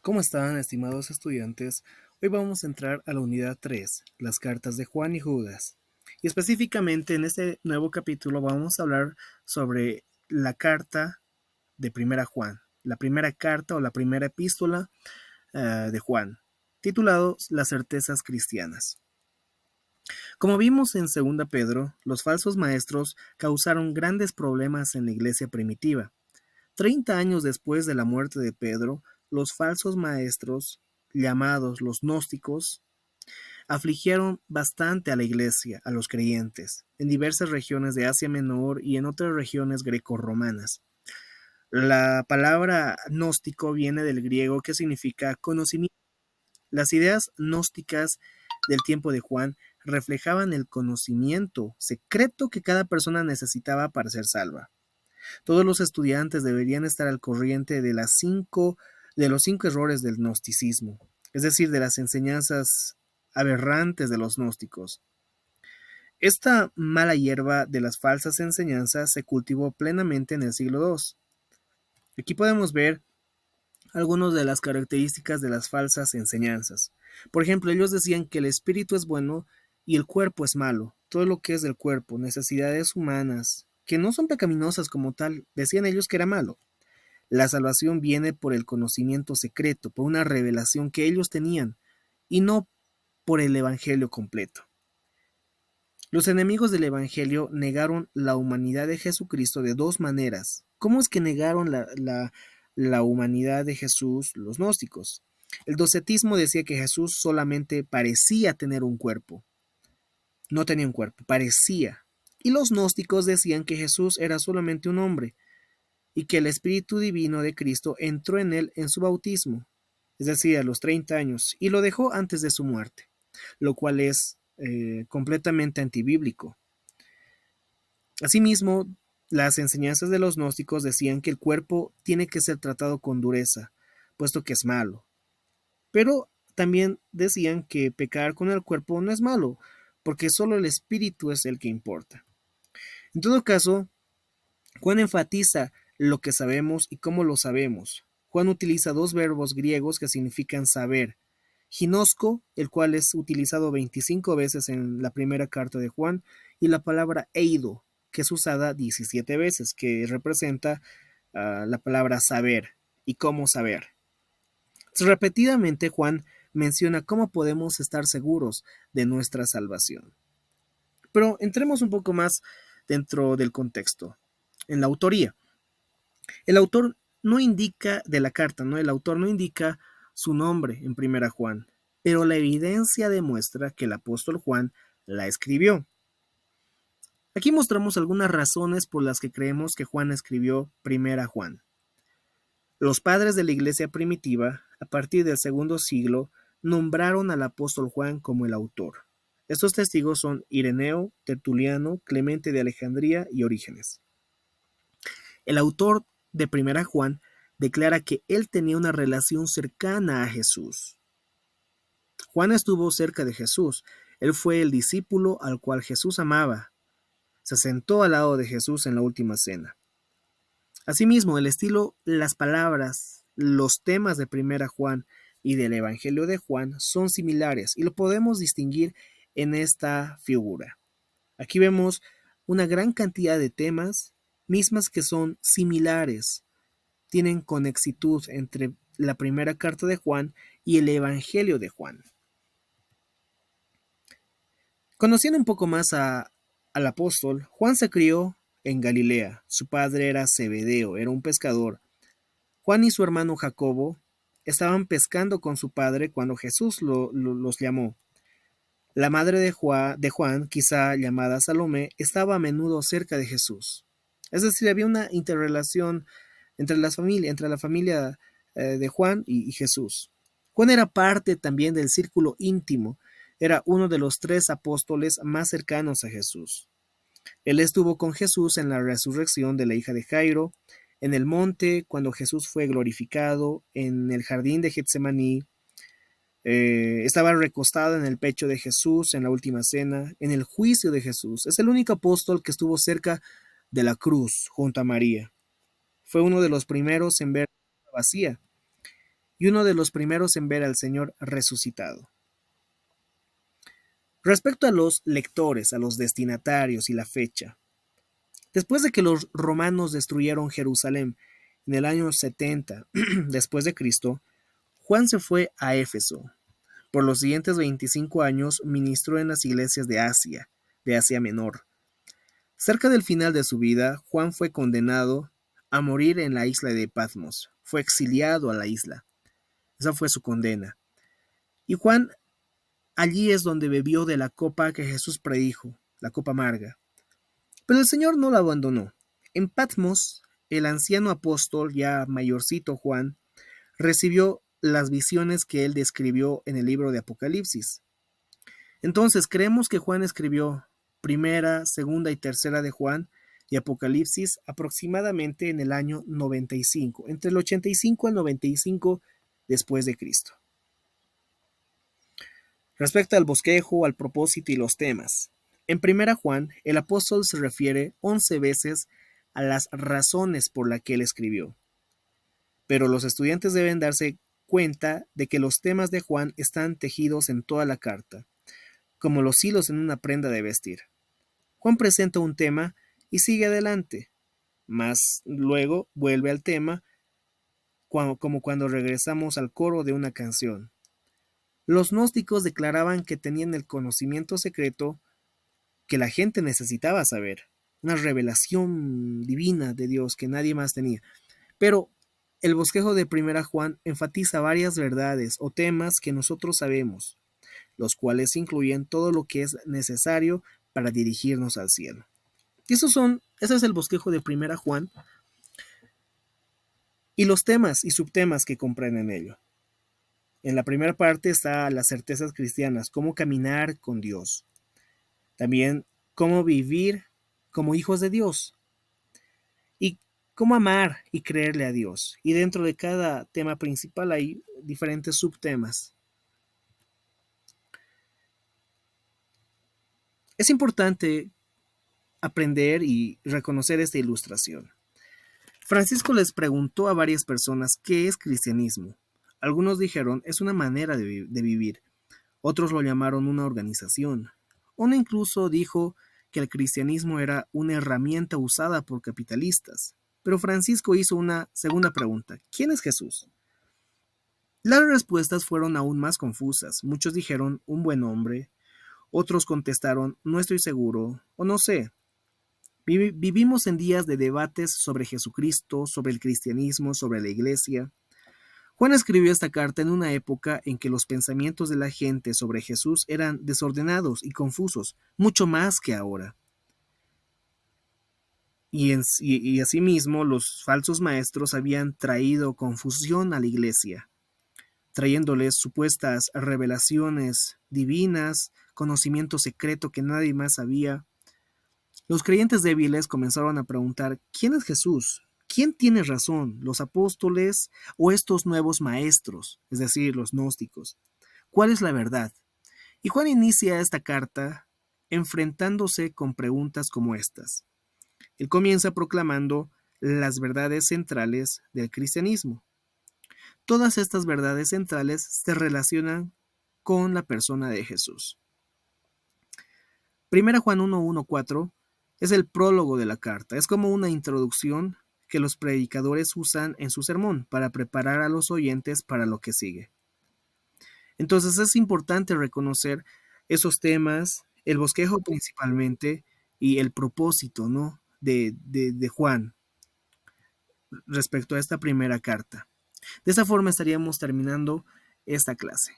¿Cómo están, estimados estudiantes? Hoy vamos a entrar a la unidad 3, las cartas de Juan y Judas. Y específicamente en este nuevo capítulo vamos a hablar sobre la carta de Primera Juan, la primera carta o la primera epístola de Juan, titulado Las certezas cristianas. Como vimos en Segunda Pedro, los falsos maestros causaron grandes problemas en la iglesia primitiva. 30 años después de la muerte de Pedro, los falsos maestros, llamados los gnósticos, afligieron bastante a la iglesia, a los creyentes, en diversas regiones de Asia Menor y en otras regiones grecorromanas. La palabra gnóstico viene del griego que significa conocimiento. Las ideas gnósticas del tiempo de Juan reflejaban el conocimiento secreto que cada persona necesitaba para ser salva. Todos los estudiantes deberían estar al corriente de los cinco errores del gnosticismo, es decir, de las enseñanzas aberrantes de los gnósticos. Esta mala hierba de las falsas enseñanzas se cultivó plenamente en el siglo II. Aquí podemos ver algunas de las características de las falsas enseñanzas. Por ejemplo, ellos decían que el espíritu es bueno y el cuerpo es malo. Todo lo que es del cuerpo, necesidades humanas, que no son pecaminosas como tal, decían ellos que era malo. La salvación viene por el conocimiento secreto, por una revelación que ellos tenían, y no por el Evangelio completo. Los enemigos del Evangelio negaron la humanidad de Jesucristo de dos maneras. ¿Cómo es que negaron la humanidad de Jesús los gnósticos? El docetismo decía que Jesús solamente parecía tener un cuerpo. No tenía un cuerpo, parecía. Y los gnósticos decían que Jesús era solamente un hombre y que el Espíritu Divino de Cristo entró en él en su bautismo, es decir, a los 30 años, y lo dejó antes de su muerte, lo cual es completamente antibíblico. Asimismo, las enseñanzas de los gnósticos decían que el cuerpo tiene que ser tratado con dureza, puesto que es malo. Pero también decían que pecar con el cuerpo no es malo, porque solo el espíritu es el que importa. En todo caso, Juan enfatiza lo que sabemos y cómo lo sabemos. Juan utiliza dos verbos griegos que significan saber. Ginosko, el cual es utilizado 25 veces en la primera carta de Juan, y la palabra eido, que es usada 17 veces, que representa la palabra saber y cómo saber. Repetidamente Juan menciona cómo podemos estar seguros de nuestra salvación. Pero entremos un poco más dentro del contexto, en la autoría. El autor no indica de la carta, ¿no? El autor no indica su nombre en Primera Juan, pero la evidencia demuestra que el apóstol Juan la escribió. Aquí mostramos algunas razones por las que creemos que Juan escribió Primera Juan. Los padres de la iglesia primitiva, a partir del segundo siglo, nombraron al apóstol Juan como el autor. Estos testigos son Ireneo, Tertuliano, Clemente de Alejandría y Orígenes. El autor de Primera Juan declara que él tenía una relación cercana a Jesús. Juan estuvo cerca de Jesús. Él fue el discípulo al cual Jesús amaba. Se sentó al lado de Jesús en la última cena. Asimismo, el estilo, las palabras, los temas de Primera Juan y del Evangelio de Juan son similares y lo podemos distinguir en esta figura. Aquí vemos una gran cantidad de temas, mismas que son similares, tienen conexitud entre la primera carta de Juan y el Evangelio de Juan. Conociendo un poco más al apóstol, Juan se crió en Galilea. Su padre era Zebedeo, era un pescador. Juan y su hermano Jacobo estaban pescando con su padre cuando Jesús los llamó. La madre de Juan, quizá llamada Salomé, estaba a menudo cerca de Jesús. Es decir, había una interrelación entre la familia de Juan y Jesús. Juan era parte también del círculo íntimo, era uno de los 3 apóstoles más cercanos a Jesús. Él estuvo con Jesús en la resurrección de la hija de Jairo, en el monte cuando Jesús fue glorificado, en el jardín de Getsemaní, estaba recostado en el pecho de Jesús en la última cena, en el juicio de Jesús. Es el único apóstol que estuvo cerca de la cruz junto a María. Fue uno de los primeros en ver la vacía. y uno de los primeros en ver al Señor resucitado. Respecto a los lectores, a los destinatarios y la fecha, después de que los romanos destruyeron Jerusalén en el año 70 después de Cristo, Juan se fue a Éfeso. Por los siguientes 25 años ministró en las iglesias de Asia Menor. Cerca del final de su vida, Juan fue condenado a morir en la isla de Patmos. Fue exiliado a la isla. Esa fue su condena. Y Juan allí es donde bebió de la copa que Jesús predijo, la copa amarga. Pero el Señor no la abandonó. En Patmos, el anciano apóstol, ya mayorcito Juan, recibió las visiones que él describió en el libro de Apocalipsis. Entonces, creemos que Juan escribió primera, segunda y tercera de Juan y Apocalipsis aproximadamente en el año 95, entre el 85 al 95 después de Cristo. Respecto al bosquejo, al propósito y los temas. En primera Juan, el apóstol se refiere 11 veces a las razones por las que él escribió. Pero los estudiantes deben darse cuenta de que los temas de Juan están tejidos en toda la carta, como los hilos en una prenda de vestir. Juan presenta un tema y sigue adelante, mas luego vuelve al tema como cuando regresamos al coro de una canción. Los gnósticos declaraban que tenían el conocimiento secreto que la gente necesitaba saber, una revelación divina de Dios que nadie más tenía. Pero el bosquejo de primera Juan enfatiza varias verdades o temas que nosotros sabemos, los cuales incluyen todo lo que es necesario para dirigirnos al cielo. Y ese es el bosquejo de primera Juan y los temas y subtemas que comprenden ello. En la primera parte está las certezas cristianas, cómo caminar con Dios. También cómo vivir como hijos de Dios. Y cómo amar y creerle a Dios. Y dentro de cada tema principal hay diferentes subtemas. Es importante aprender y reconocer esta ilustración. Francisco les preguntó a varias personas qué es cristianismo. Algunos dijeron es una manera de vivir, otros lo llamaron una organización. Uno incluso dijo que el cristianismo era una herramienta usada por capitalistas. Pero Francisco hizo una segunda pregunta: ¿quién es Jesús? Las respuestas fueron aún más confusas. Muchos dijeron un buen hombre, otros contestaron no estoy seguro o no sé. Vivimos en días de debates sobre Jesucristo, sobre el cristianismo, sobre la iglesia. Juan escribió esta carta en una época en que los pensamientos de la gente sobre Jesús eran desordenados y confusos, mucho más que ahora. Y asimismo, los falsos maestros habían traído confusión a la iglesia, trayéndoles supuestas revelaciones divinas, conocimiento secreto que nadie más sabía. Los creyentes débiles comenzaron a preguntar: ¿quién es Jesús? ¿Quién tiene razón, los apóstoles o estos nuevos maestros, es decir, los gnósticos? ¿Cuál es la verdad? Y Juan inicia esta carta enfrentándose con preguntas como estas. Él comienza proclamando las verdades centrales del cristianismo. Todas estas verdades centrales se relacionan con la persona de Jesús. Primera Juan 1:1-4 es el prólogo de la carta, es como una introducción que los predicadores usan en su sermón para preparar a los oyentes para lo que sigue. Entonces es importante reconocer esos temas, el bosquejo principalmente y el propósito, ¿no?, de Juan respecto a esta primera carta. De esta forma estaríamos terminando esta clase.